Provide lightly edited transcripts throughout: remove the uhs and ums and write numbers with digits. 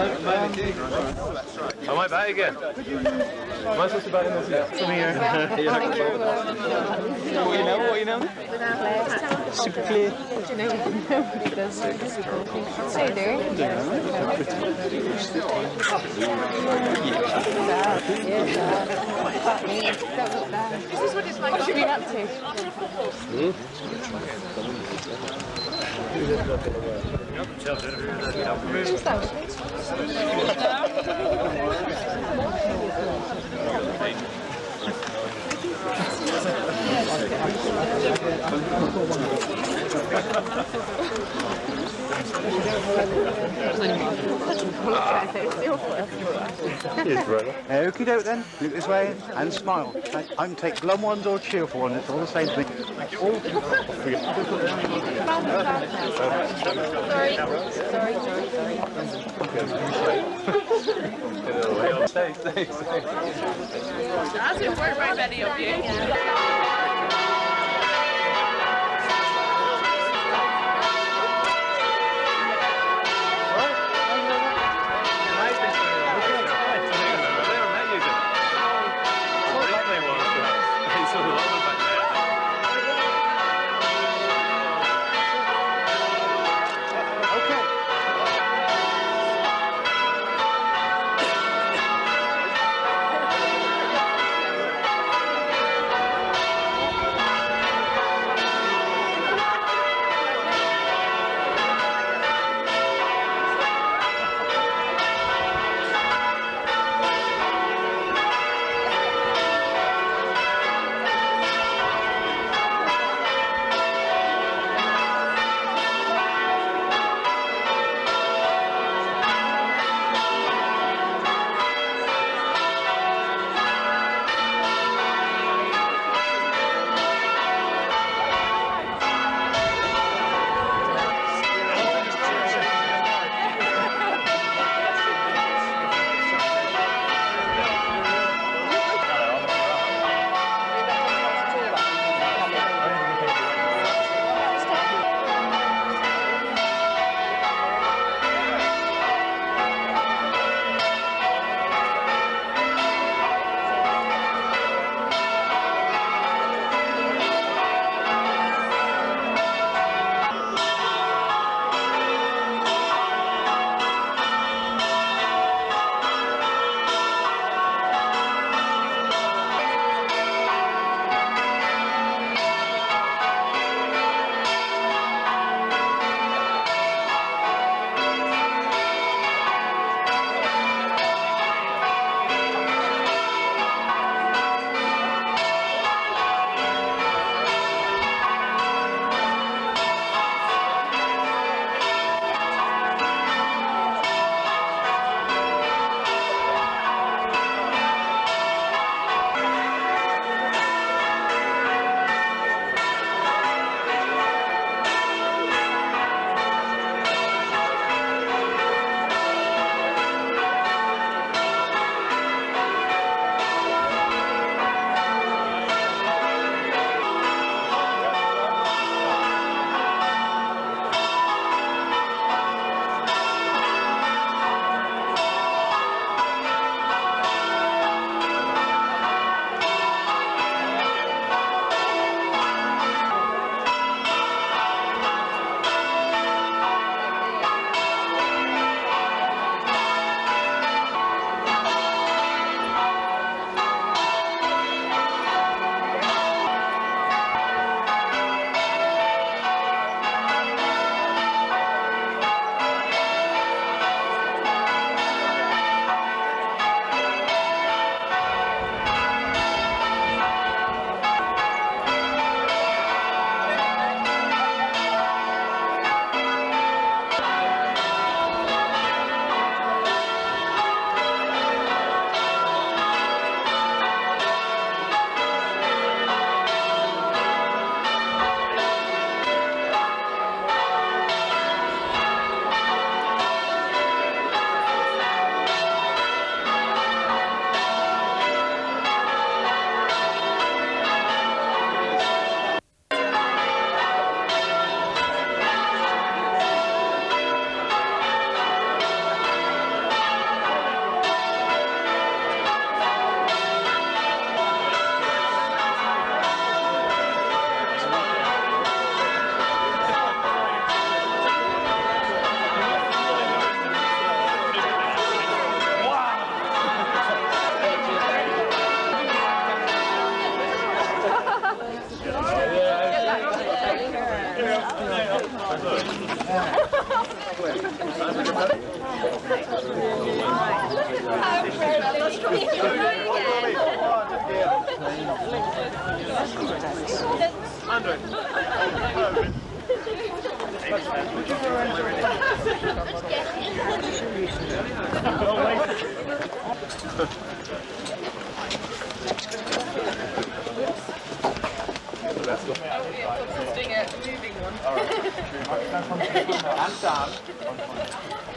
Am I back again? Am I supposed to bat in this again? Come here. What you know? Super clear. Do you know nobody does so you do? This is what it's like. What have you been up to? Just that. Okie doke then, look this way and smile. I can take glum ones or cheerful ones, it's all the same to me. Stay. That didn't work very many of you.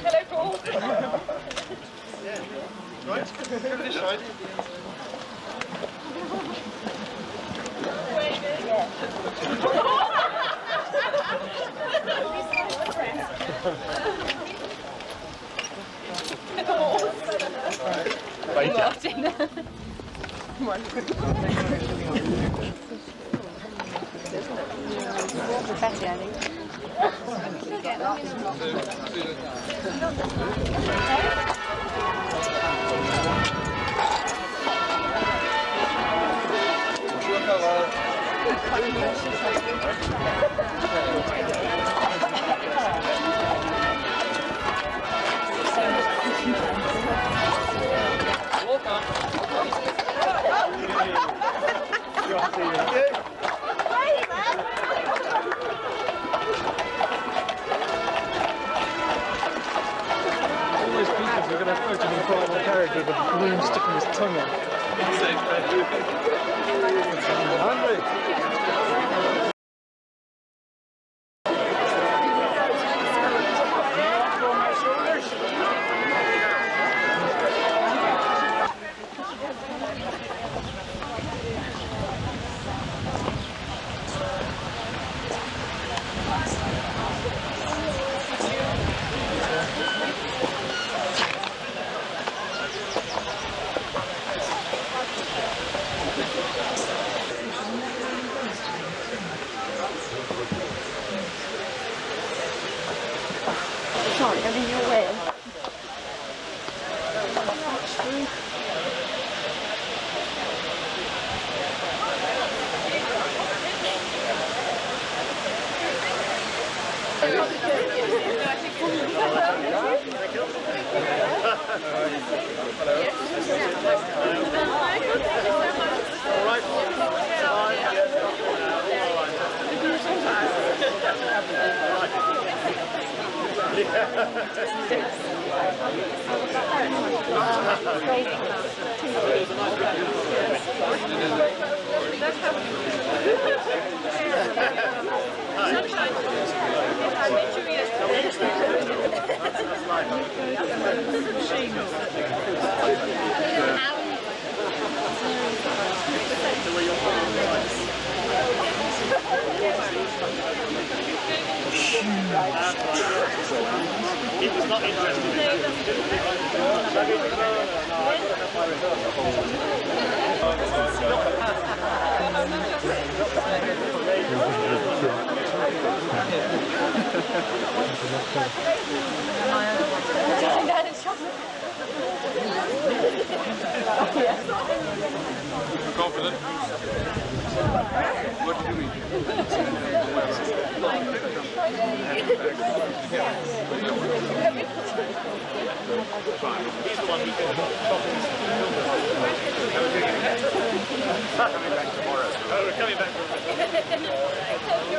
Hello, Paul. Right, over this side. Better, I think. Always people are going to approach him in private carriage with a balloon sticking his tongue out. Andre! Can't get in your way. He was not confident. What do you mean? He's the one who's going to coming back tomorrow. Oh, we're coming back tomorrow.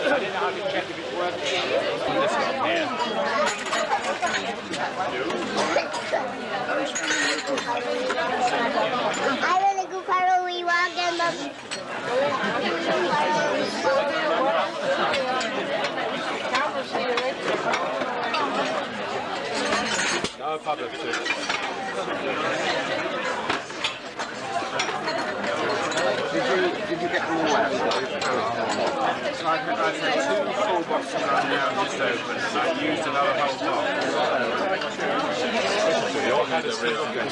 I didn't know how to check if it's working. I want to go for a wee walk in the... No, public Did you get them all out? So I've had 2 full boxes right now just open, and I've used another whole box. Your head is real good.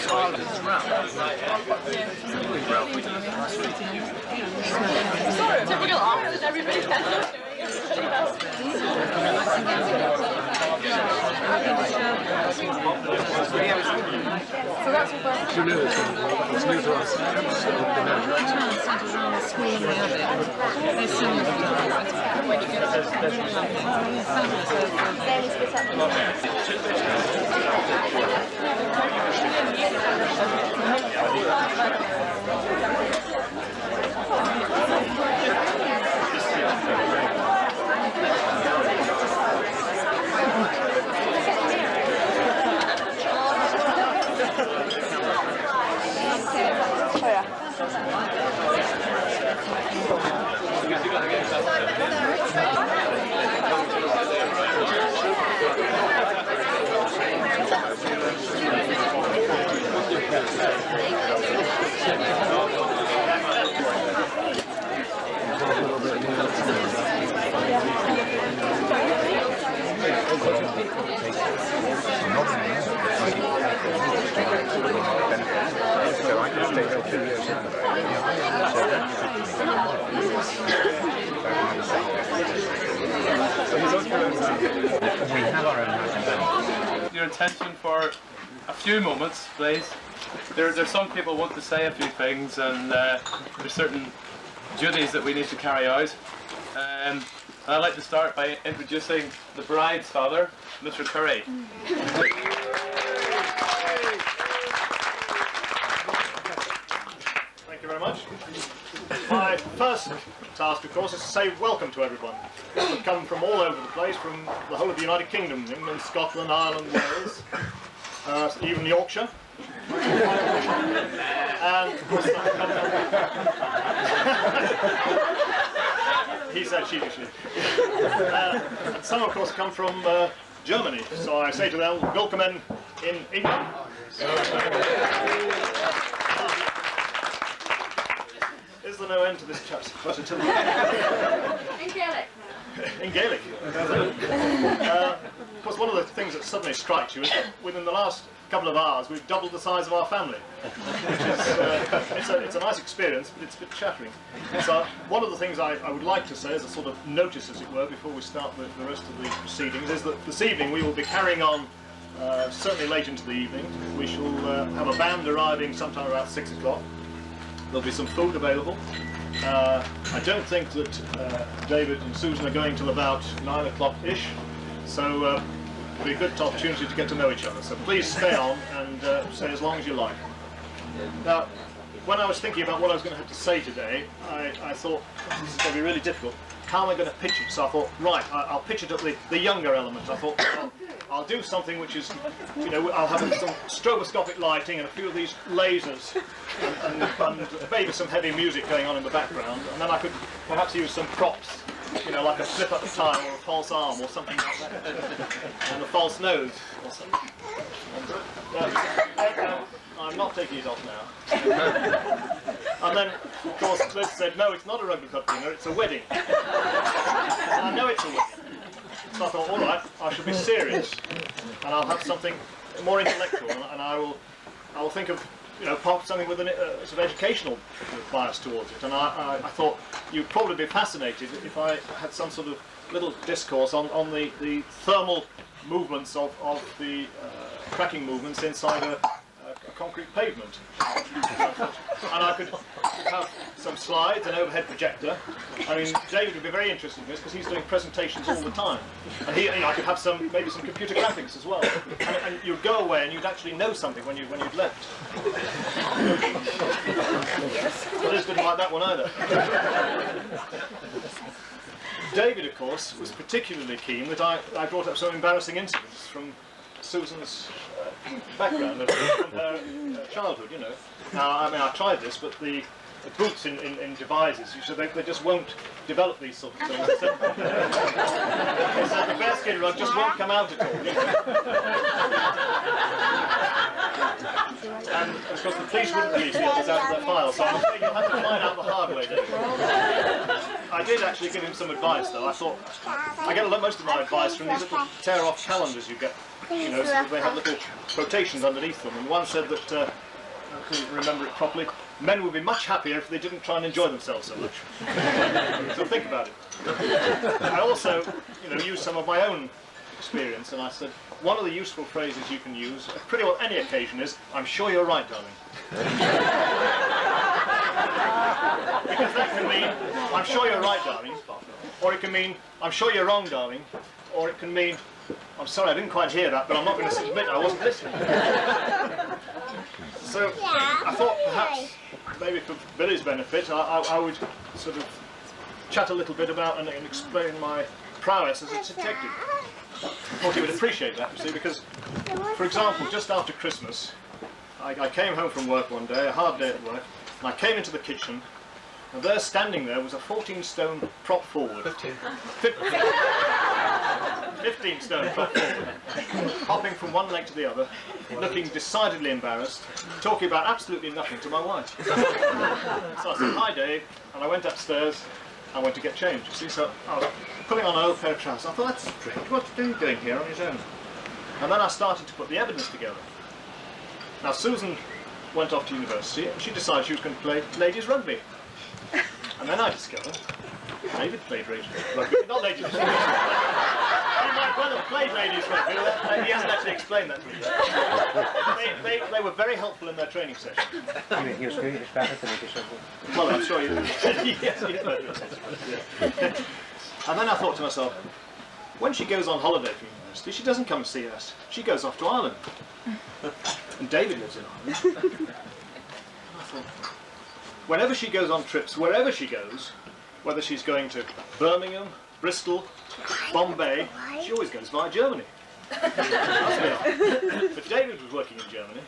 Typical office, everybody has doing everybody else. So that's what 2 minutes. It's new to us. They Your attention for a few moments, please. There's some people want to say a few things, and there's certain duties that we need to carry out. I'd like to start by introducing the bride's father, Mr. Curry. Thank you very much. My first task, of course, is to say welcome to everyone. People have come from all over the place, from the whole of the United Kingdom, England, Scotland, Ireland, Wales, even Yorkshire. And of course, he said sheepishly. And some, of course, come from Germany. So I say to them, welcome in England. Is there no end to this chap's versatility? In Gaelic. In Gaelic. Of course, one of the things that suddenly strikes you is that within the last couple of hours we've doubled the size of our family. Which is, it's a nice experience, but it's a bit shattering. So one of the things I would like to say as a sort of notice, as it were, before we start the rest of the proceedings, is that this evening we will be carrying on certainly late into the evening. We shall have a band arriving sometime about 6 o'clock. There'll be some food available. I don't think that David and Susan are going till about 9 o'clock-ish, so it'll be a good opportunity to get to know each other. So please stay on and stay as long as you like. Now, when I was thinking about what I was going to have to say today, I thought, this is going to be really difficult. How am I going to pitch it? So I thought, right, I'll pitch it at the younger element. I thought, well, I'll do something which is, you know, I'll have some stroboscopic lighting and a few of these lasers and maybe some heavy music going on in the background, and then I could perhaps use some props, you know, like a flip up time or a false arm or something like that, and a false nose or something. I'm not taking it off now. And then, of course, Liz said, no, it's not a rugby club dinner, it's a wedding. And I know it's a wedding. So I thought, all right, I shall be serious, and I'll have something more intellectual, and I will think of, you know, something with a sort of educational bias towards it. And I thought you'd probably be fascinated if I had some sort of little discourse on the thermal movements of the cracking movements inside a concrete pavement. And I could have some slides, an overhead projector. I mean, David would be very interested in this because he's doing presentations all the time. And you know, I could have maybe some computer graphics as well. And you'd go away and you'd actually know something when you'd left. Liz didn't like that one either. David, of course, was particularly keen that I brought up some embarrassing incidents from Susan's background, from her childhood, you know. Now, I mean, I tried this, but the boots in devices, they just won't develop these sort of things. So the bearskin rug just won't come out at all. And of course the police wouldn't release it out of their file, so I'm afraid you'll have to find out the hard way, David. I did actually give him some advice though. I thought, I get most of my advice from these little tear-off calendars you get. You know, so they have little quotations underneath them, and one said that, I couldn't remember it properly, men would be much happier if they didn't try and enjoy themselves so much. So think about it. I also, you know, used some of my own experience, and I said, one of the useful phrases you can use at pretty well any occasion is, I'm sure you're right, darling. Because that can mean, I'm sure you're right, darling, or it can mean, I'm sure you're wrong, darling, or it can mean, I'm sorry, I didn't quite hear that, but I'm not going to admit I wasn't listening. So I thought perhaps, maybe for Billy's benefit, I would sort of chat a little bit about and explain my prowess as a detective. I thought he would appreciate that, you see, because, for example, just after Christmas, I came home from work one day, a hard day at work, and I came into the kitchen, and there, standing there, was a 14-stone prop forward. 15-stone prop forward, hopping from one leg to the other, looking decidedly embarrassed, talking about absolutely nothing to my wife. So I said, "Hi, Dave," and I went upstairs. I went to get changed, you see, so I was putting on an old pair of trousers. I thought, that's strange, what's he doing here on his own? And then I started to put the evidence together. Now, Susan went off to university and she decided she was going to play ladies rugby. And then I discovered David played ladies rugby, not ladies rugby. He might well have played ladies rugby, he hasn't actually explained that to me. They were very helpful in their training session. He was good, he was better than ladies rugby. Well, I'm sure you did. Yes, he is. And then I thought to myself, when she goes on holiday from university, she doesn't come and see us. She goes off to Ireland. And David lives in Ireland. And I thought, whenever she goes on trips, wherever she goes, whether she's going to Birmingham, Bristol, Bombay, she always goes via Germany. But David was working in Germany.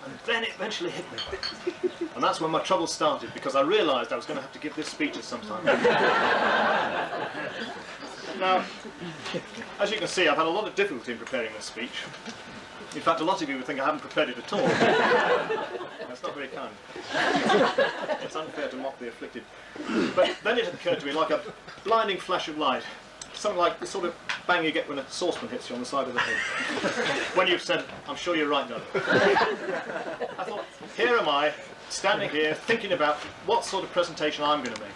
And then it eventually hit me. And that's when my trouble started, because I realised I was going to have to give this speech at some time. Now, as you can see, I've had a lot of difficulty in preparing this speech. In fact, a lot of you would think I haven't prepared it at all. That's not very kind. It's unfair to mock the afflicted. But then it occurred to me like a blinding flash of light. Something like the sort of bang you get when a saucepan hits you on the side of the head. When you've said, "I'm sure you're right, darling." I thought, here am I, standing here, thinking about what sort of presentation I'm going to make.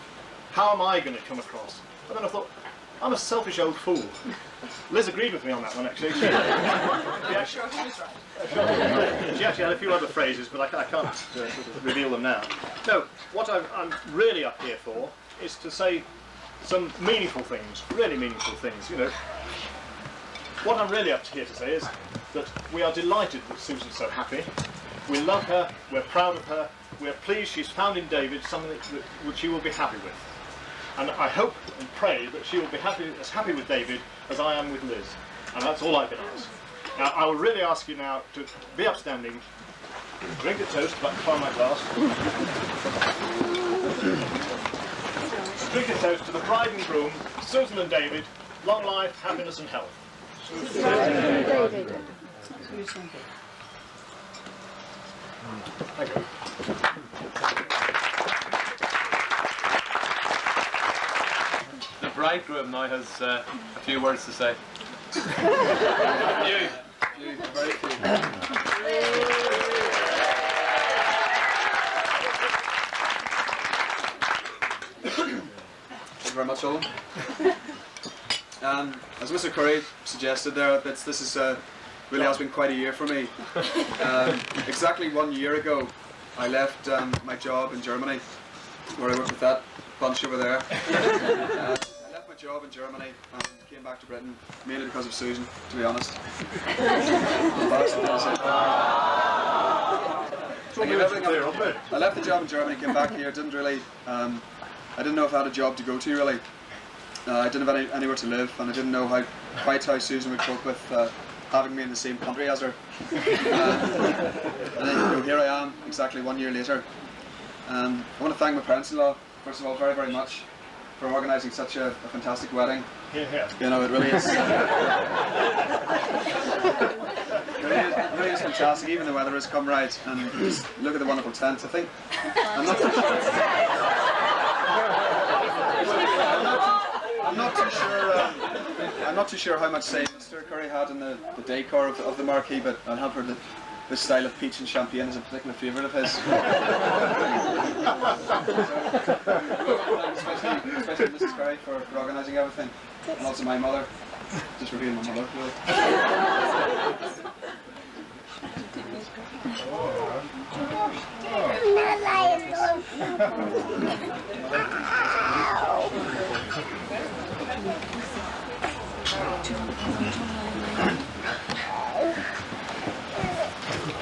How am I going to come across? And then I thought, I'm a selfish old fool. Liz agreed with me on that one, actually. She actually had a few other phrases, but I can't sort of reveal them now. No, what I'm really up here for is to say some meaningful things, really meaningful things, you know. What I'm really up here to say is that we are delighted that Susan's so happy. We love her, we're proud of her, we're pleased she's found in David something which she will be happy with. And I hope and pray that she will be as happy with David as I am with Liz. And that's all I can ask. Now, I will really ask you now to be upstanding, drink a toast, if I can find my glass. Drink a toast to the bride and groom, Susan and David, long life, happiness and health. Thank you. The bridegroom now has a few words to say. You. Very few. Thank you very much, Owen. As Mr. Curry suggested there, this is really has been quite a year for me. Exactly 1 year ago, I left my job in Germany, where I worked with that bunch over there. I left my job in Germany and came back to Britain, mainly because of Susan, to be honest. I left the job in Germany, came back here, didn't really, I didn't know if I had a job to go to really. I didn't have anywhere to live, and I didn't know quite how Susan would cope with having me in the same country as her. And then here I am, exactly 1 year later. I want to thank my parents-in-law, first of all, very, very much for organising such a fantastic wedding. Yeah. You know, it really is. It really is fantastic. Even the weather has come right, and just look at the wonderful tent. I think I'm not too sure how much say Mr. Curry had in the decor of the marquee, but I'll have her the style of peach and champagne is a particular favourite of his. Especially Mrs. Curry for organising everything, and also my mother, just for being my mother. Really.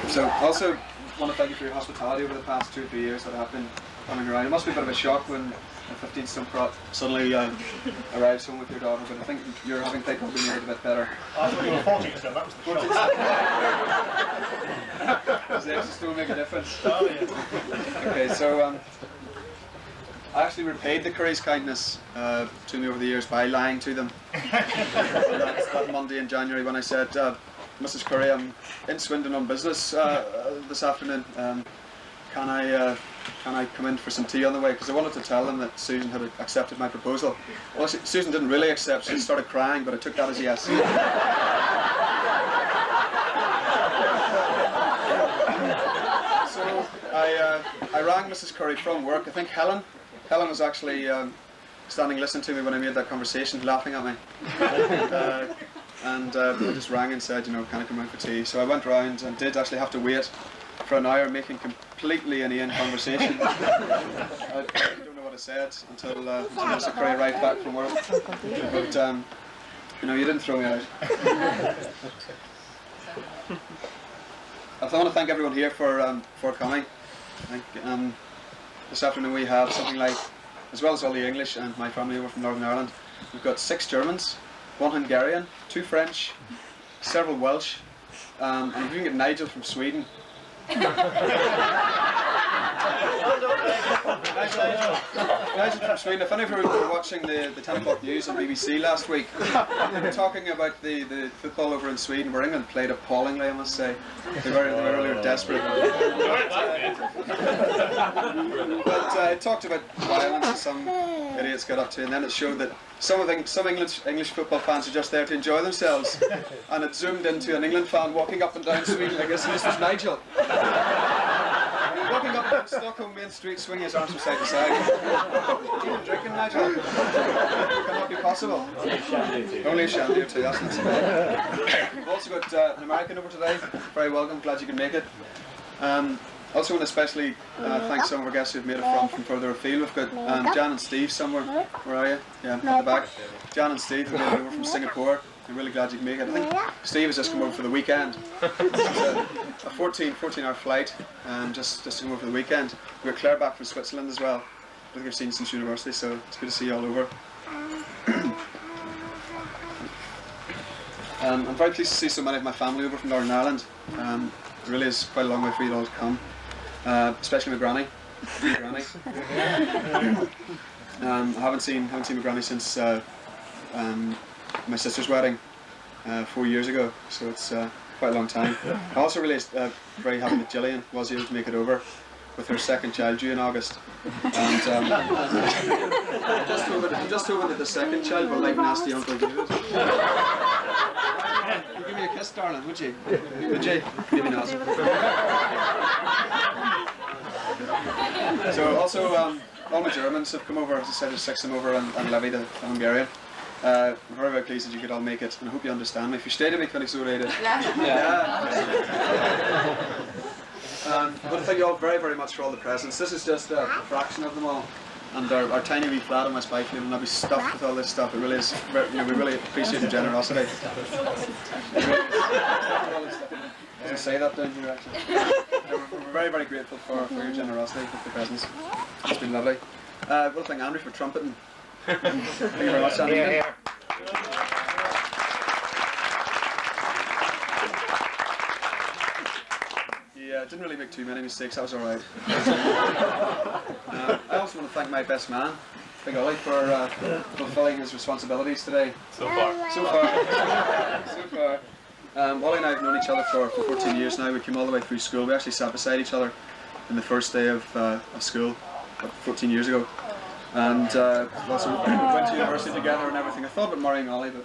So also want to thank you for your hospitality over the past 2 or 3 years that I've been coming around. It must be a bit of a shock when a 15 stone prop suddenly arrives home with your daughter, but I think you're having played probably made it a bit better. I thought you were 14 stone, that was the shock. Does the extra stone make a difference? Oh, yeah. Okay, so I actually repaid the Curry's kindness to me over the years by lying to them. that Monday in January when I said, Mrs. Curry, I'm in Swindon on business this afternoon. Can I come in for some tea on the way? Because I wanted to tell them that Susan had accepted my proposal. Well, Susan didn't really accept. She started crying, but I took that as a yes. So I rang Mrs. Curry from work. I think Helen was actually standing listening to me when I made that conversation, laughing at me. And I just rang and said, you know, can I come round for tea? So I went round and did actually have to wait for an hour making completely inane conversation. I don't know what I said until Mr. Curry arrived back from work. But, you know, you didn't throw me out. I want to thank everyone here for coming. I think this afternoon we have something like, as well as all the English and my family over from Northern Ireland, we've got 6 Germans, 1 Hungarian, 2 French, several Welsh, and if you can get Nigel from Sweden. Nigel from Sweden. If any of you were watching the 10 o'clock news on BBC last week, they were talking about the football over in Sweden, where England played appallingly, I must say. They were really desperate. But it talked about violence that some idiots got up to, and then it showed that some English football fans are just there to enjoy themselves, and it zoomed into an England fan walking up and down Sweden like this, and this was Nigel. Walking up down Stockholm Main Street, swinging his arms from side to side. Even drinking, Nigel? Cannot be possible. Only a shandy or two, that's not so bad. We've also got an American over today. Very welcome, glad you could make it. Also want to especially thank some of our guests who've made it from further afield. We've got Jan and Steve somewhere. Where are you? Yeah, at the back. Jan and Steve have made it over from Singapore. I'm really glad you can make it. I think Steve has just come over for the weekend. It's a 14-hour flight, just to come over for the weekend. We've got Claire back from Switzerland as well. I think I've seen since university, so it's good to see you all over. I'm very pleased to see so many of my family over from Northern Ireland. It really is quite a long way for you all to come, especially my granny. I haven't seen my granny since my sister's wedding 4 years ago, so it's quite a long time. I also really very happy that Gillian was able to make it over with her second child due in August. And I'm just hoping that the second child will like nasty Uncle David. You give me a kiss, darling, would you? Would you? Maybe not. So also, all my Germans have come over. As I said, there's 6 of them over, and Levy, the Hungarian. I'm very, very pleased that you could all make it, and I hope you understand me. If you stay to me, can I so read it? But thank you all very, very much for all the presents. This is just a fraction of them all. And our tiny wee flat on my spike will not be stuffed with all this stuff. It really is, you know, we really appreciate your generosity. Doesn't say that down here actually. We're very, very grateful for your generosity with the presents. It's been lovely. We'll thank Andrew for trumpeting. Thank you very much, Andrew. Yeah, didn't really make too many mistakes, that was alright. I also want to thank my best man, Big Ollie, for fulfilling his responsibilities today. So far. Ollie and I have known each other for 14 years now. We came all the way through school. We actually sat beside each other in the first day of school 14 years ago. And also we went to university together and everything. I thought about marrying Ollie, but...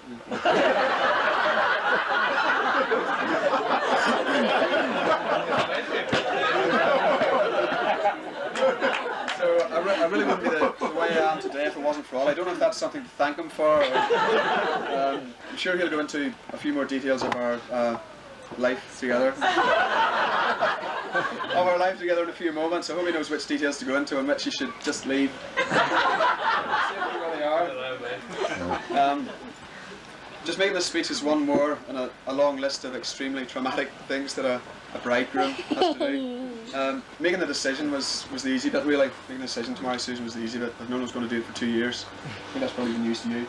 So I really wouldn't be the way I am today if it wasn't for Ollie. I don't know if that's something to thank him for. I'm sure he'll go into a few more details of our life together. Of our life together in a few moments. I hope he knows which details to go into and which he should just leave. See where they are. Just making this speech is one more in a long list of extremely traumatic things that a bridegroom has to do. Making the decision was the easy bit, really. Making the decision to marry Susan was the easy bit. I've known I was going to do it for 2 years. I think that's probably been news to you.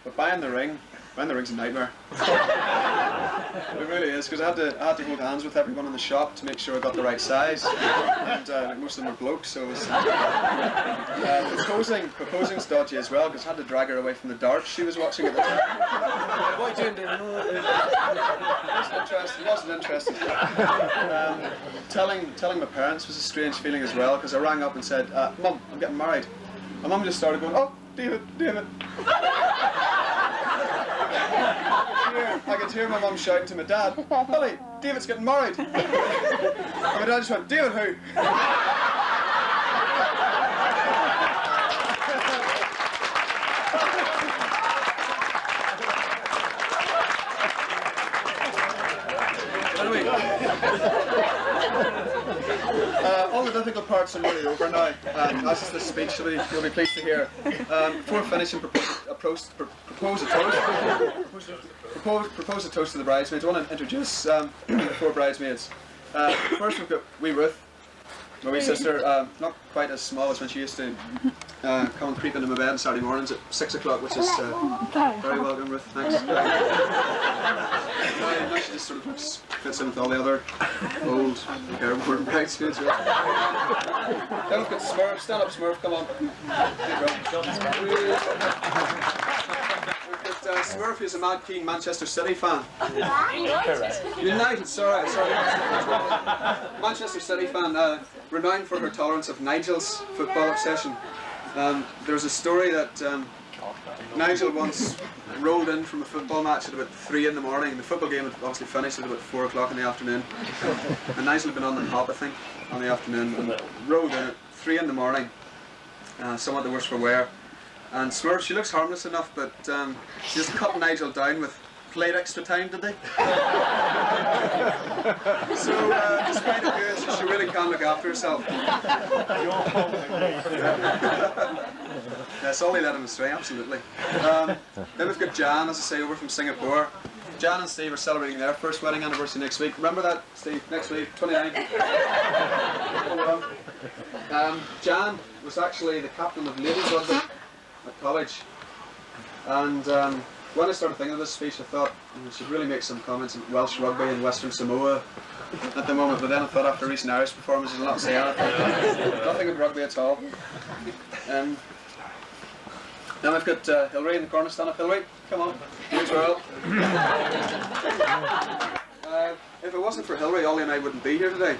But buying the ring's a nightmare. It really is, because I had to hold hands with everyone in the shop to make sure I got the right size, and most of them were blokes, so it was, proposing's dodgy as well, because I had to drag her away from the darts she was watching at the time. What are you doing? Wasn't interested. Telling my parents was a strange feeling as well, because I rang up and said, Mum, I'm getting married. My mum just started going, oh, David. I could hear my mum shouting to my dad, Billy, David's getting married. And my dad just went, David who? Anyway, all the difficult parts are really over now. As is this speech, you'll be pleased to hear. Before finishing, propose a toast to the bridesmaids. I want to introduce the 4 bridesmaids. First we've got wee Ruth, my wee sister, not quite as small as when she used to come and creep into my bed on Saturday mornings at 6 o'clock, which is very welcome, Ruth, thanks. Now she just sort of fits in with all the other old airborne bridesmaids. Then we've got Smurf, stand up Smurf, come on. Smurf is a mad keen Manchester City fan. United, sorry. Manchester City fan, renowned for her tolerance of Nigel's football obsession. There's a story that Nigel once rolled in from a football match at about 3 in the morning. The football game had obviously finished at about 4 o'clock in the afternoon. And Nigel had been on the hop, I think, on the afternoon, and rolled in at 3 in the morning, somewhat the worse for wear. And Smurf, she looks harmless enough, but she just cut Nigel down with played extra time, did they? So, despite the good, she really can look after herself. Yes, Ollie led him astray, absolutely. Then we've got Jan, as I say, over from Singapore. Jan and Steve are celebrating their first wedding anniversary next week. Remember that, Steve? Next week, 29th. Jan was actually the captain of ladies rugby at college, and when I started thinking of this speech, I thought I should really make some comments on Welsh rugby and Western Samoa at the moment, but then I thought after recent Irish performances I'll not say anything. Nothing with rugby at all. Then we've got Hilary in the corner. Stand up, Hilary. Come on. You as well. If it wasn't for Hilary, Ollie and I wouldn't be here today.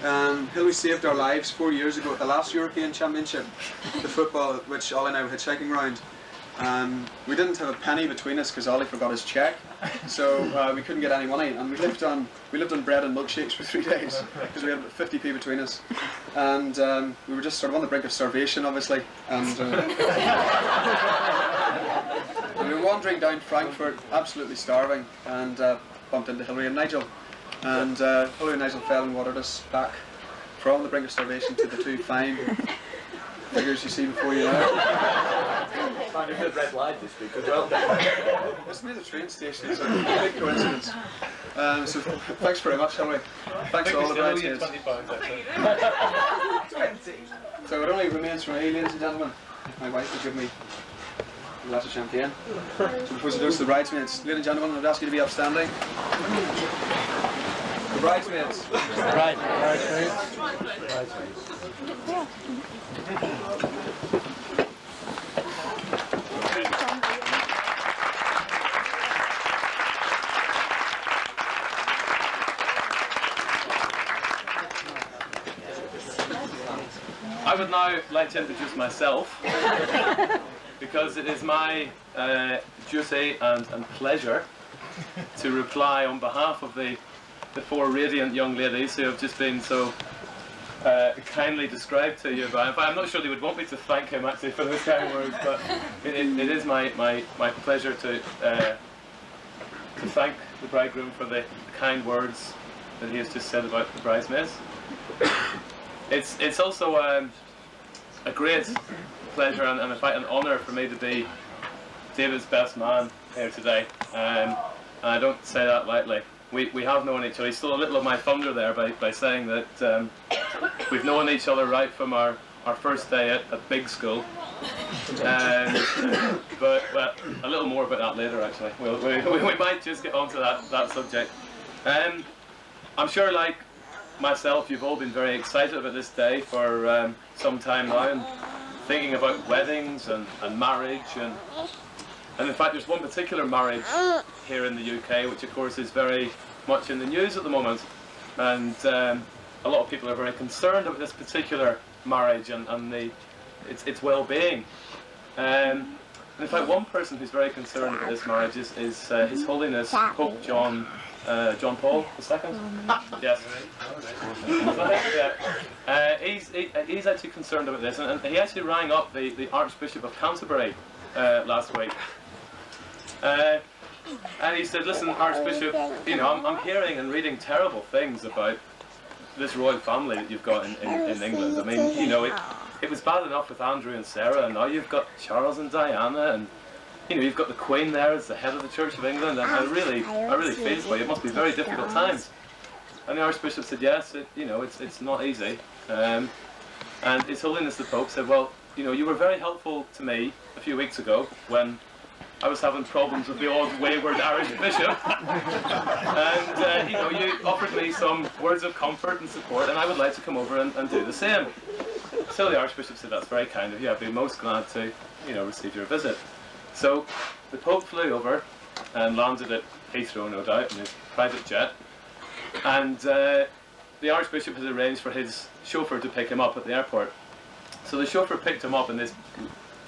Hilary saved our lives 4 years ago at the last European Championship, the football, which Ollie and I were hitchhiking round. We didn't have a penny between us because Ollie forgot his cheque, so we couldn't get any money, and we lived on bread and milkshakes for 3 days because we had about 50p between us, and we were just sort of on the brink of starvation, obviously, and we were wandering down Frankfurt, absolutely starving, and bumped into Hilary and Nigel, and Hilary and Nigel fell and watered us back from the brink of starvation to the 2 fine figures you see before you now. Found a good red light this week as well. It's near the train station, it's a big coincidence. So thanks very much, Hilary. Thanks to all the bridesmaids. So it only remains for me, ladies and gentlemen. My wife will give me a glass of champagne. So before we go to the bridesmaids, ladies and gentlemen, I'd ask you to be upstanding. The bridesmaids. Bridesmaids. I would now like to introduce myself because it is my duty and pleasure to reply on behalf of the 4 radiant young ladies who have just been so kindly described to you by him. I'm not sure they would want me to thank him actually for those kind words, but it is my pleasure to thank the bridegroom for the kind words that he has just said about the bridesmaids. It's also a great pleasure and in fact an honour for me to be David's best man here today. And I don't say that lightly. We have known each other. He stole a little of my thunder there by saying that we've known each other right from our first day at big school. But a little more about that later, actually. We might just get onto that subject. I'm sure, like myself, you've all been very excited about this day for some time now, and thinking about weddings and marriage, and in fact there's one particular marriage here in the UK which of course is very much in the news at the moment, and a lot of people are very concerned about this particular marriage and its well-being. In fact, one person who's very concerned about this marriage is His Holiness Pope John Paul II. Yes. He's actually concerned about this, and he actually rang up the Archbishop of Canterbury last week. And he said, listen, Archbishop, you know, I'm hearing and reading terrible things about this royal family that you've got in England. I mean, you know, it was bad enough with Andrew and Sarah, and now you've got Charles and Diana, and you know, you've got the Queen there as the head of the Church of England, and I really feel for you. It must be very difficult times. And the Archbishop said, yes, you know, it's not easy. And His Holiness the Pope said, well, you know, you were very helpful to me a few weeks ago when I was having problems with the odd wayward Irish bishop, and you know, you offered me some words of comfort and support, and I would like to come over and do the same. So the Archbishop said, that's very kind of you. I'd be most glad to, you know, receive your visit. So the Pope flew over and landed at Heathrow, no doubt, in his private jet, and the Archbishop has arranged for his chauffeur to pick him up at the airport. So the chauffeur picked him up in this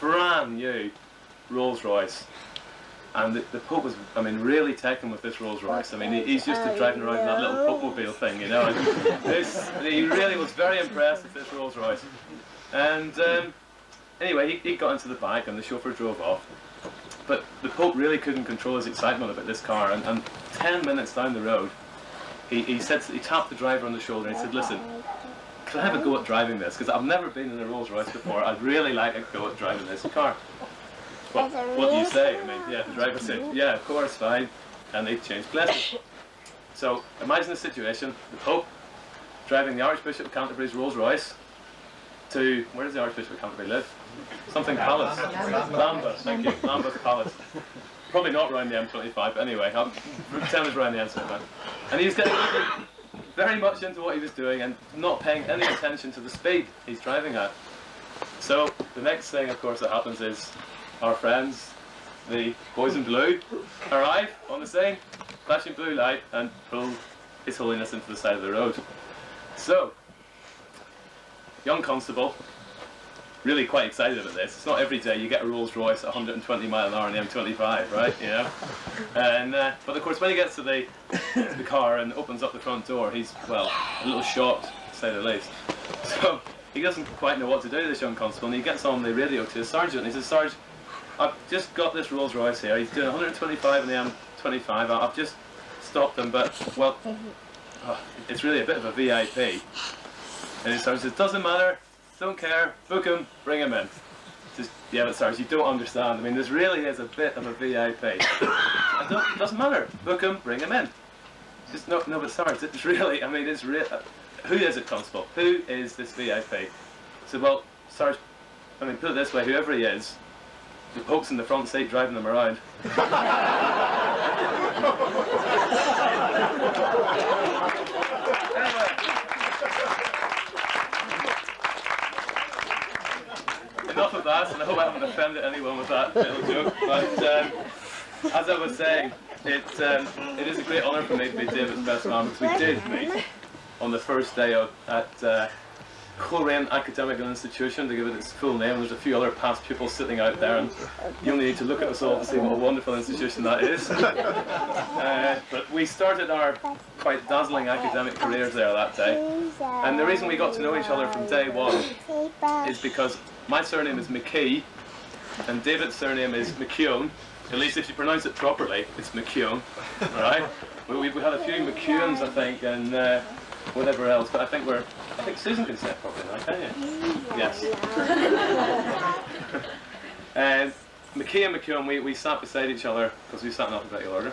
brand new Rolls Royce, and the Pope was, I mean, really taken with this Rolls Royce. I mean, he's used to driving around in that little Pope-mobile thing, you know, and he really was very impressed with this Rolls Royce. And anyway, he got into the back and the chauffeur drove off. But the Pope really couldn't control his excitement about this car, and 10 minutes down the road, he tapped the driver on the shoulder and he said, listen, can I have a go at driving this? Because I've never been in a Rolls Royce before. I'd really like a go at driving this car. Well, what do you say? I mean, yeah, the driver said, yeah, of course, fine. And they changed places. So imagine the situation, the Pope driving the Archbishop of Canterbury's Rolls Royce to, where does the Archbishop of Canterbury live? Something Palace. Lambeth, thank you, Lambeth Palace. Probably not around the M25, but anyway, I'll pretend it's around the M25. And he was getting very much into what he was doing and not paying any attention to the speed he's driving at. So the next thing, of course, that happens is our friends, the boys in blue, arrive on the scene, flashing blue light, and pull His Holiness into the side of the road. So, young constable, really quite excited about this. It's not every day you get a Rolls Royce at 120 mile an hour on the M25, right? You know. And but of course, when he gets to the car and opens up the front door, he's, well, a little shocked, to say the least. So he doesn't quite know what to do, this young constable, and he gets on the radio to his sergeant. And he says, "Sarge, I've just got this Rolls Royce here. He's doing 125 in the M25. I've just stopped him, but, well, it's really a bit of a VIP." And his sergeant says, "Doesn't matter, don't care, book him, bring him in." He says, "Yeah, but Sarge, you don't understand. I mean, this really is a bit of a VIP. It doesn't matter, book him, bring him in." Just, no, but Sarge, it's really, I mean, it's real. Who is it, constable? Who is this VIP? I said, "Well, Sarge, I mean, put it this way, whoever he is, the Pope's in the front seat driving them around." Enough of that, and I hope I haven't offended anyone with that little joke. But as I was saying, it is a great honour for me to be David's best man, because we did meet on the first day at Coleraine Academical Institution, to give it its full name. There's a few other past pupils sitting out there, and you only need to look at us all to see what a wonderful institution that is. But we started our quite dazzling academic careers there that day, and the reason we got to know each other from day one is because my surname is McKee, and David's surname is McKeown. At least if you pronounce it properly, it's McKeown, right? We've had a few McKeowns, I think, and whatever else, but I think Susan can say it properly now, can you? Yes. McKay and McKeown, we sat beside each other because we sat in alphabetical order.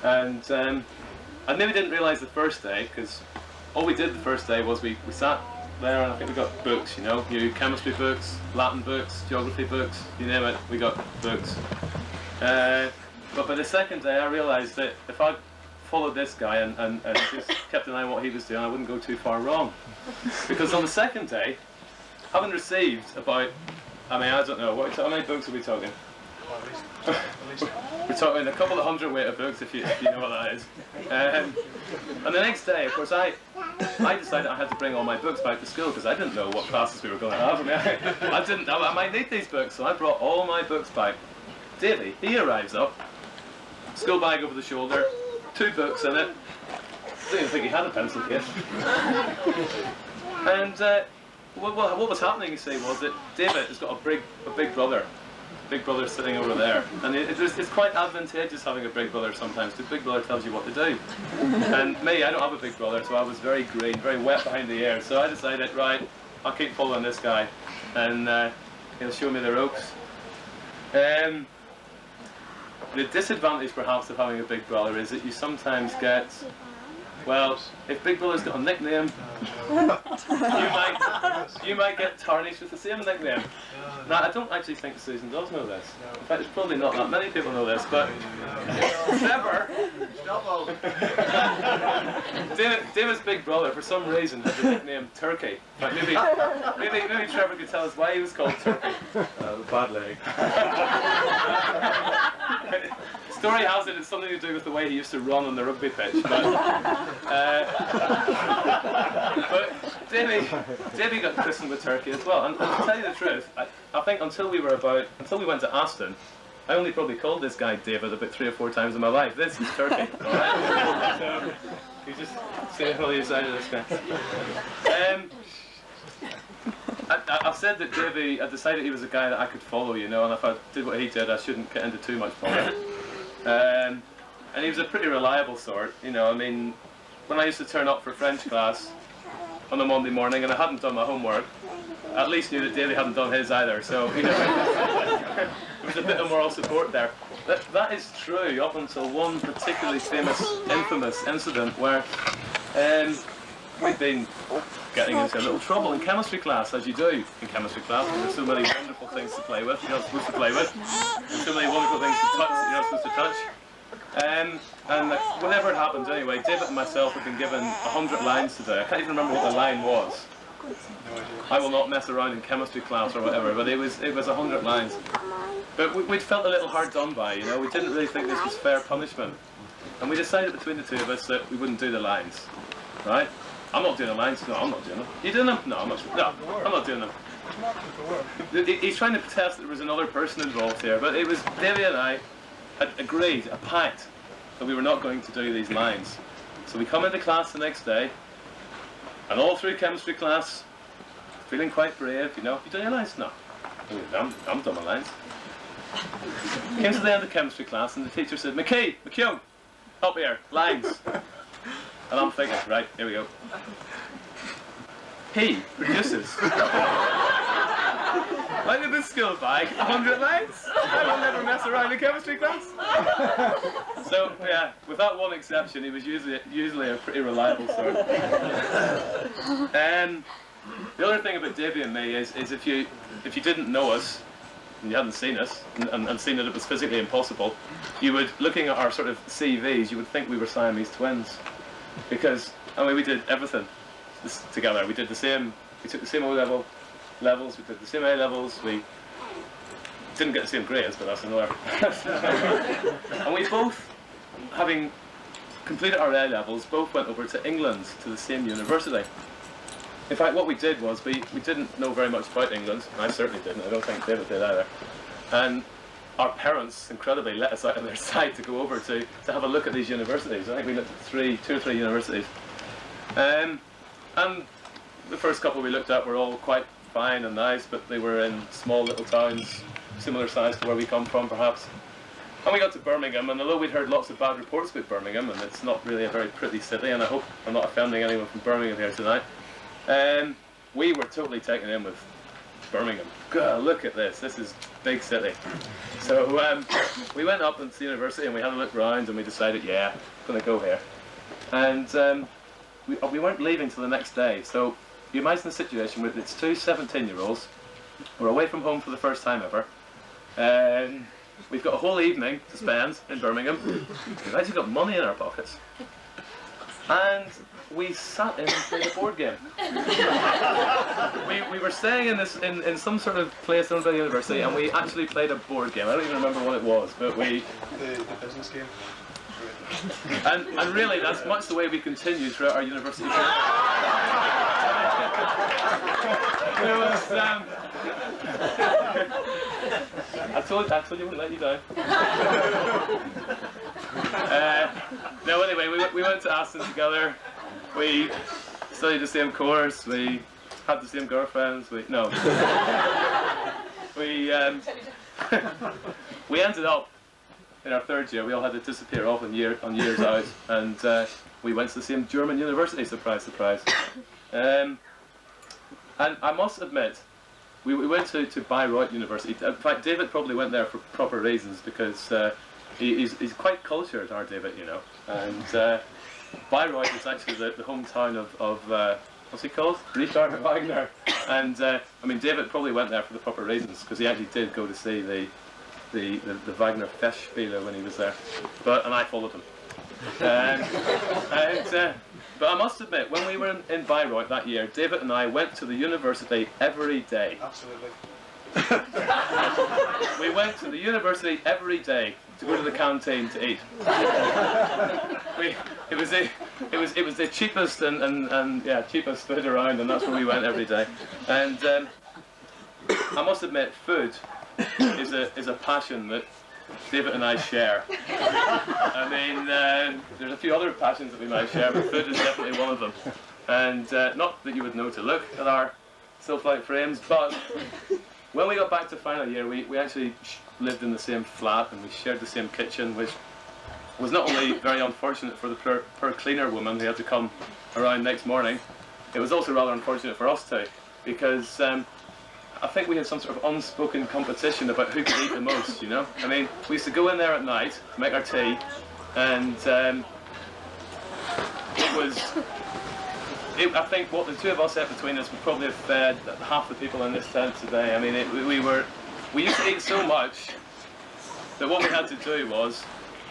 And I maybe didn't realise the first day, because all we did the first day was we sat there and I think we got books, you know, new chemistry books, Latin books, geography books, you name it, we got books. But by the second day I realised that if I followed this guy and just kept an eye on what he was doing, I wouldn't go too far wrong. Because on the second day, having received about, I mean, I don't know, how many books are we talking? We're talking a couple of hundred weight of books, if you know what that is. And the next day, of course, I decided I had to bring all my books back to school because I didn't know what classes we were going to have. I mean, I might need these books, so I brought all my books back. Davy, he arrives up, school bag over the shoulder, 2 books in it. I didn't even think he had a pencil case. And what was happening, you see, was that David has got a big brother. Big brother sitting over there, and it's quite advantageous having a big brother sometimes, because big brother tells you what to do. And me, I don't have a big brother, so I was very green, very wet behind the ears. So I decided, right, I'll keep following this guy, and he'll show me the ropes. The disadvantage, perhaps, of having a big brother is that you sometimes get, well, if Big Brother's got a nickname, you might get tarnished with the same nickname. Now, I don't actually think Susan does know this. In fact, there's probably not that many people know this, but Trevor, David's big brother, for some reason, had the nickname Turkey. But maybe Trevor could tell us why he was called Turkey. Bad leg. Story has it, it's something to do with the way he used to run on the rugby pitch. But Davy got christened with Turkey as well. And to tell you the truth, I think until we went to Aston, I only probably called this guy David about 3 or 4 times in my life. This is Turkey, all right? So you just see how the side of this guy. I've said that Davy, I decided he was a guy that I could follow, you know, and if I did what he did, I shouldn't get into too much bother. And he was a pretty reliable sort, you know. I mean, when I used to turn up for French class on a Monday morning and I hadn't done my homework, I at least knew that Davy hadn't done his either, so, you know, there was a bit of moral support there. That is true up until one particularly infamous incident where we'd been getting into a little trouble in chemistry class, as you do in chemistry class. There's so many wonderful things to play with, you're not supposed to play with. There's so many wonderful things to touch that you're not supposed to touch. And whenever it happened anyway, David and myself had been given 100 lines to do. I can't even remember what the line was. I will not mess around in chemistry class or whatever, but it was 100 lines. But we'd felt a little hard done by, you know. We didn't really think this was fair punishment. And we decided between the two of us that we wouldn't do the lines, right? I'm not doing the lines. No, I'm not doing them. You doing them? No, I'm not doing them. He's trying to protest that there was another person involved here, but it was Davy and I had agreed, a pact, that we were not going to do these lines. So we come into class the next day, and all through chemistry class, feeling quite brave, you know. You done your lines? No. I'm done my lines. Came to the end of chemistry class, and the teacher said, McKeown, up here, lines. And I'm thinking, right, here we go. He produces, like in this skill bag, 100 lines. I will never mess around in chemistry class. So yeah, with that one exception, he was usually a pretty reliable sort. And the other thing about Davy and me is if you didn't know us, and you hadn't seen us, and seen that it was physically impossible, you would, looking at our sort of CVs, you would think we were Siamese twins. Because, I mean, we did everything together. We took the same O-level levels, we did the same A-levels, we didn't get the same grades, but that's another. And we both, having completed our A-levels, both went over to England, to the same university. In fact, what we did was, we didn't know very much about England, and I certainly didn't, I don't think David did either. And our parents, incredibly, let us out on their side to go over to have a look at these universities. I think we looked at 2 or 3 universities. And the first couple we looked at were all quite fine and nice, but they were in small little towns, similar size to where we come from, perhaps. And we got to Birmingham, and although we'd heard lots of bad reports about Birmingham, and it's not really a very pretty city, and I hope I'm not offending anyone from Birmingham here tonight, we were totally taken in with Birmingham. God, look at this. This is big city. So we went up into the university and we had a look round and we decided, yeah, going to go here. And we weren't leaving till the next day. So you imagine the situation with it's two 17-year-olds. We're away from home for the first time ever. We've got a whole evening to spend in Birmingham. We've actually got money in our pockets. And we sat in and played a board game. we were staying in some sort of place owned by the university, and we actually played a board game. I don't even remember what it was, but we... The business game. And really, that's much the way we continue throughout our university career. There was, I told you I wouldn't let you down. No, anyway, we went to Aston together. We studied the same course. We had the same girlfriends. We ended up in our third year. We all had to disappear off on years out, and we went to the same German university. Surprise, surprise. And I must admit, we went to Bayreuth University. In fact, David probably went there for proper reasons because he's quite cultured, our David, you know. And Bayreuth is actually the hometown of what's he called? Richard Wagner. And I mean, David probably went there for the proper reasons because he actually did go to see the Wagner Festspiele when he was there. And I followed him. But I must admit, when we were in Bayreuth that year, David and I went to the university every day. Absolutely. We went to the university every day to go to the canteen to eat. It was the cheapest and cheapest food around, and that's where we went every day. And I must admit, food is a passion that David and I share. I mean, there's a few other passions that we might share, but food is definitely one of them. And not that you would know to look at our Silflight frames, but when we got back to final year, we actually lived in the same flat and we shared the same kitchen, which was not only very unfortunate for the poor cleaner woman who had to come around next morning, it was also rather unfortunate for us too, because I think we had some sort of unspoken competition about who could eat the most, you know? I mean, we used to go in there at night, make our tea, and I think what the two of us ate between us would probably have fed half the people in this tent today. I mean, we used to eat so much that what we had to do was,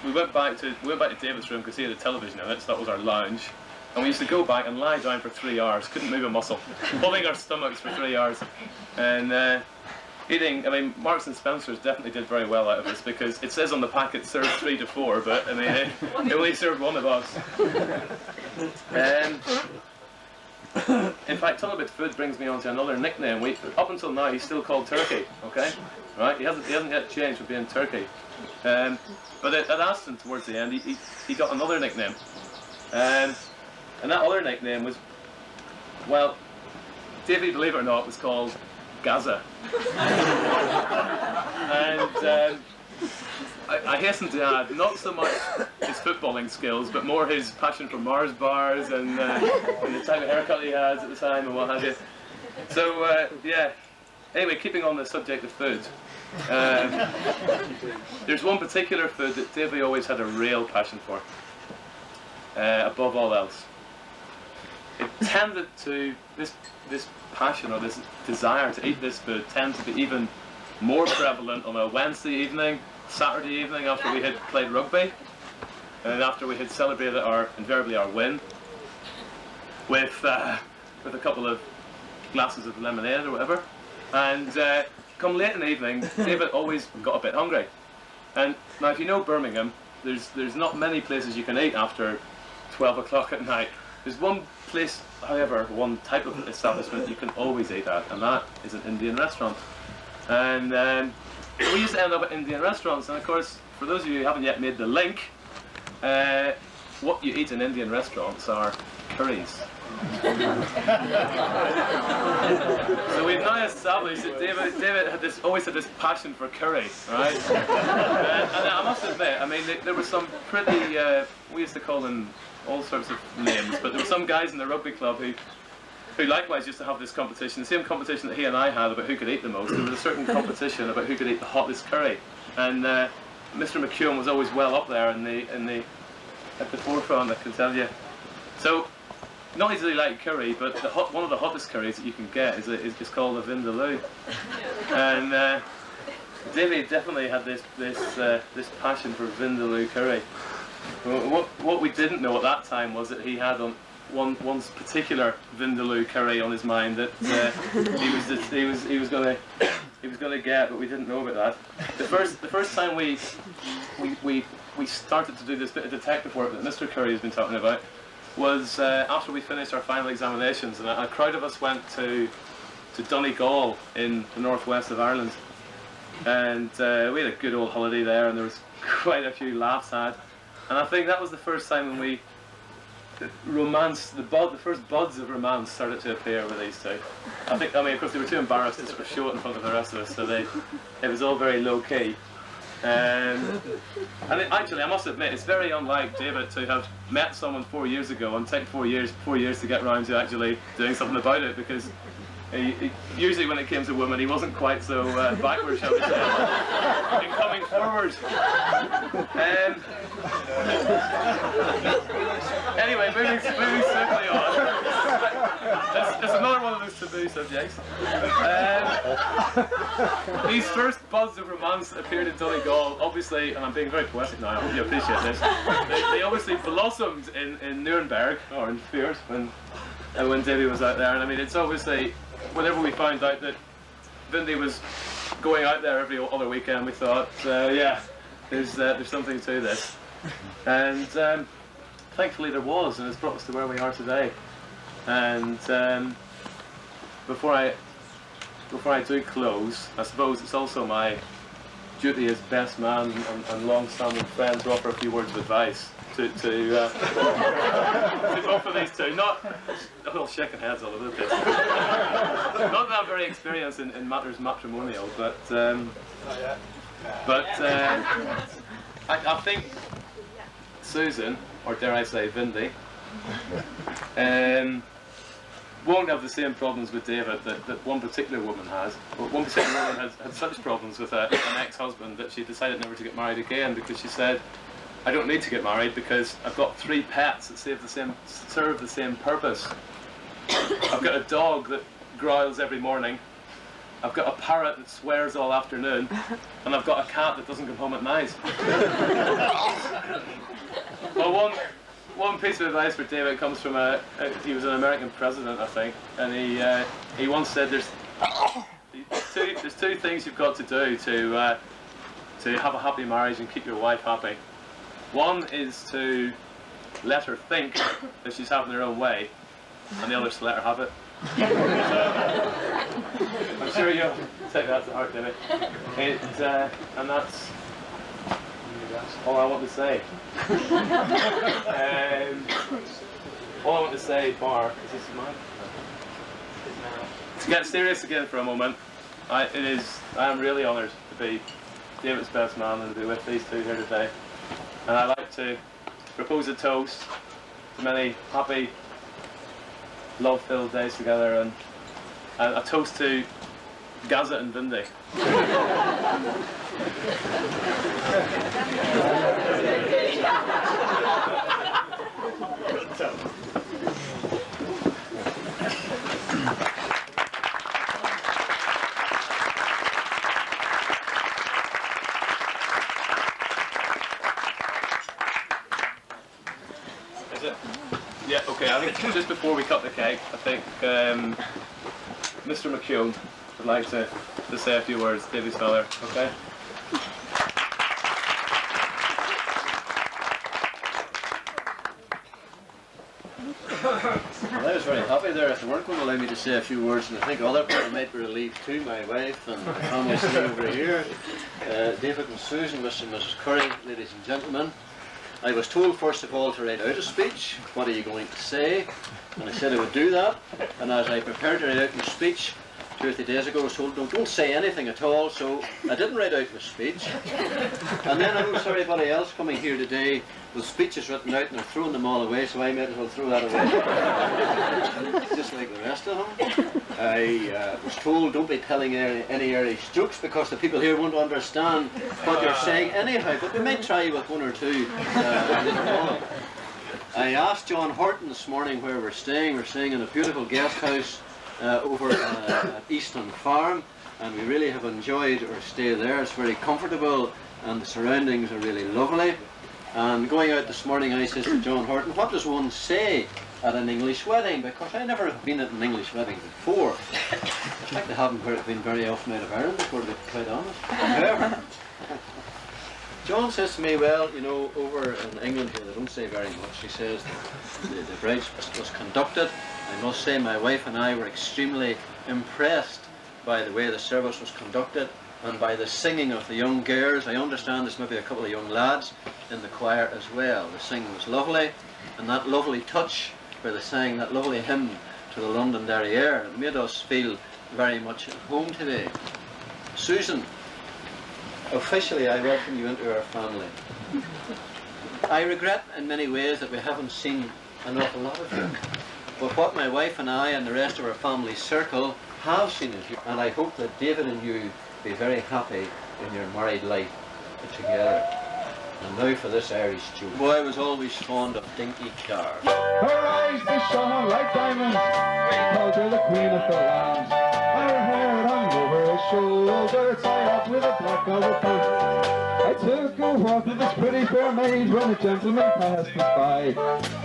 we went back to David's room because he had a television in it, so that was our lounge. And we used to go back and lie down for 3 hours, couldn't move a muscle, holding our stomachs for 3 hours. And eating, I mean, Marks and Spencer's definitely did very well out of this because it says on the packet served 3 to 4, but I mean, it only served one of us. In fact, talking about food brings me on to another nickname. Up until now, he's still called Turkey, okay? Right? He hasn't yet changed from being Turkey. But at Aston, towards the end, he got another nickname. And that other nickname was, well, Davey, believe it or not, was called Gaza. And I hasten to add, not so much his footballing skills, but more his passion for Mars bars and the type of haircut he has at the time and what have you. So, yeah. Anyway, keeping on the subject of food, there's one particular food that Davey always had a real passion for, above all else. It tended to, this passion or this desire to eat this food tended to be even more prevalent on a Wednesday evening, Saturday evening after we had played rugby, and after we had celebrated invariably our win with a couple of glasses of lemonade or whatever. And come late in the evening, David always got a bit hungry. And now, if you know Birmingham, there's not many places you can eat after 12 o'clock at night. There's one place, however, one type of establishment you can always eat at, and that is an Indian restaurant. And we used to end up at Indian restaurants, and of course, for those of you who haven't yet made the link, what you eat in Indian restaurants are curries. So we've now established that David always had this passion for curry, right? And I must admit, I mean, there were some pretty, we used to call them all sorts of names, but there were some guys in the rugby club who who likewise used to have this competition, the same competition that he and I had about who could eat the most. There was a certain competition about who could eat the hottest curry, and Mr. McKeown was always well up there at the forefront, I can tell you. So, not easily like curry, but one of the hottest curries that you can get is called a vindaloo, and Davy definitely had this passion for vindaloo curry. What we didn't know at that time was that he had one particular vindaloo curry on his mind that he was going to get, but we didn't know about that. The first time we started to do this bit of detective work that Mr. Curry has been talking about was after we finished our final examinations, and a crowd of us went to Donegal in the northwest of Ireland, and we had a good old holiday there, and there was quite a few laughs had, and I think that was the first time when we the first buds of romance started to appear with these two. I mean, of course, they were too embarrassed to sort of show it in front of the rest of us, so it was all very low key. Actually, I must admit, it's very unlike David to have met someone 4 years ago and take 4 years to get round to actually doing something about it, because usually when it came to women, he wasn't quite so backward, shall we say, in coming forward. Anyway, moving swiftly on. It's another one of those taboo subjects. These first buds of romance that appeared in Donegal, obviously, and I'm being very poetic now, I hope you appreciate this, they obviously blossomed in Nuremberg, or in Fürth, when Davy was out there. And I mean, it's obviously, whenever we found out that Vindy was going out there every other weekend, we thought, yeah, there's something to this. And thankfully there was, and it's brought us to where we are today. And before I do close, I suppose it's also my duty as best man and long-standing friend to offer a few words of advice to both of these two. Well, shaking heads all over the place. Not that I'm very experienced in matters matrimonial, but I think Susan, or dare I say Vindy, won't have the same problems with David that one particular woman has. One particular woman had such problems with an ex-husband that she decided never to get married again, because she said, I don't need to get married because I've got 3 pets that serve the same purpose. I've got a dog that growls every morning, I've got a parrot that swears all afternoon, and I've got a cat that doesn't come home at night. Well, one piece of advice for David comes from he was an American president, I think, and he once said there's two things you've got to do to have a happy marriage and keep your wife happy. One is to let her think that she's having her own way, and the other is to let her have it. So, I'm sure you'll take that to heart, David. And that's all I want to say. All I want to say, Bar, is this mine? To get serious again for a moment, I am really honoured to be David's best man and to be with these two here today. And I'd like to propose a toast to many happy, love-filled days together, and a toast to Gaza and Vindy. Is it? Yeah, okay, I think just before we cut the cake, I think Mr. McKeown would like to say a few words, Davy's father, okay? Well, I was very happy there if they weren't going to allow me to say a few words, and I think other people might be relieved too, my wife and the family sitting over here. David and Susan, Mr. and Mrs. Curry, ladies and gentlemen. I was told first of all to write out a speech. What are you going to say? And I said I would do that, and as I prepared to write out my speech, 2 or 3 days ago, I was told, don't say anything at all, so I didn't write out my speech. And then I noticed everybody else coming here today with speeches written out and they're throwing them all away, so I might as well throw that away. Just like the rest of them. I was told, don't be telling any Irish jokes because the people here won't understand what you're saying anyhow, but we might try with 1 or 2 later on. I asked John Horton this morning where we're staying. We're staying in a beautiful guest house over at Easton Farm, and we really have enjoyed our stay there. It's very comfortable and the surroundings are really lovely. And going out this morning, I said to John Horton, what does one say at an English wedding? Because I never have been at an English wedding before. In fact, I haven't been very often out of Ireland before, to be quite honest. However, John says to me, well, you know, over in England here, they don't say very much. He says the bridge was conducted. I must say my wife and I were extremely impressed by the way the service was conducted and by the singing of the young girls. I understand there's maybe a couple of young lads in the choir as well. The singing was lovely, and that lovely touch where they sang that lovely hymn to the Londonderry air, it made us feel very much at home today. Susan, officially I welcome you into our family. I regret in many ways that we haven't seen an awful lot of you, but what my wife and I and the rest of our family circle have seen is you, and I hope that David and you be very happy in your married life together. And now for this Irish tune. Boy was always fond of Dinky Carr. Her eyes they shone like diamonds, called her the queen of the land. Her hair hung over her shoulder, tied up with a black velvet band. I took a walk with this pretty fair maid when a gentleman passed us by,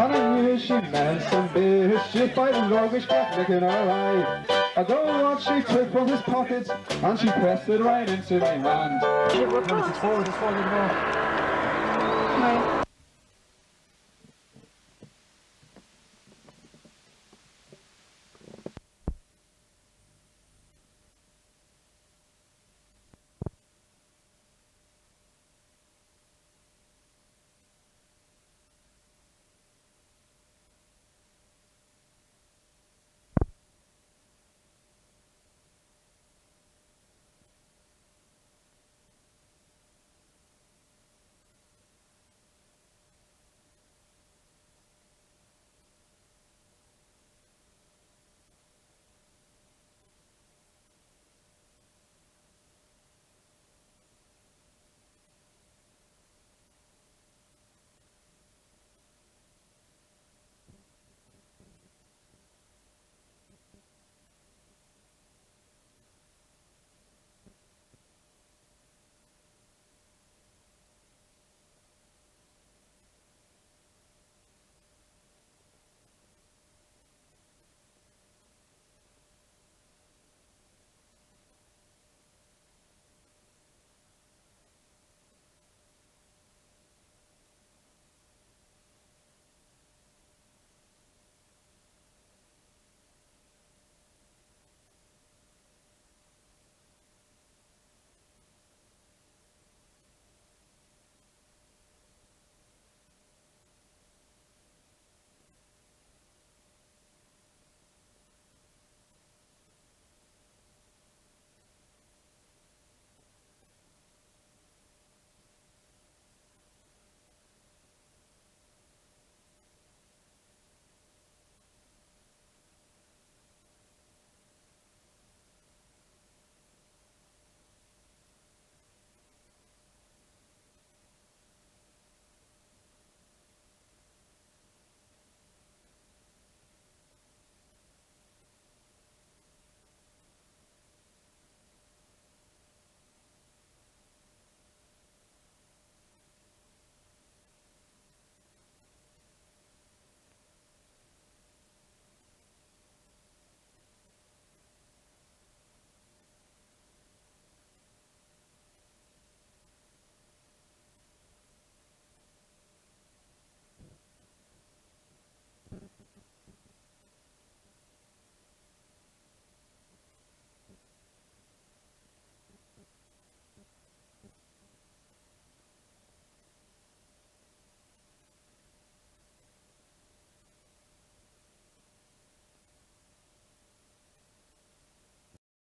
and I knew she meant some mischief by the roguish black look in her eye. I don't know what she took from his pockets, and she pressed it right into my hand. Ouais.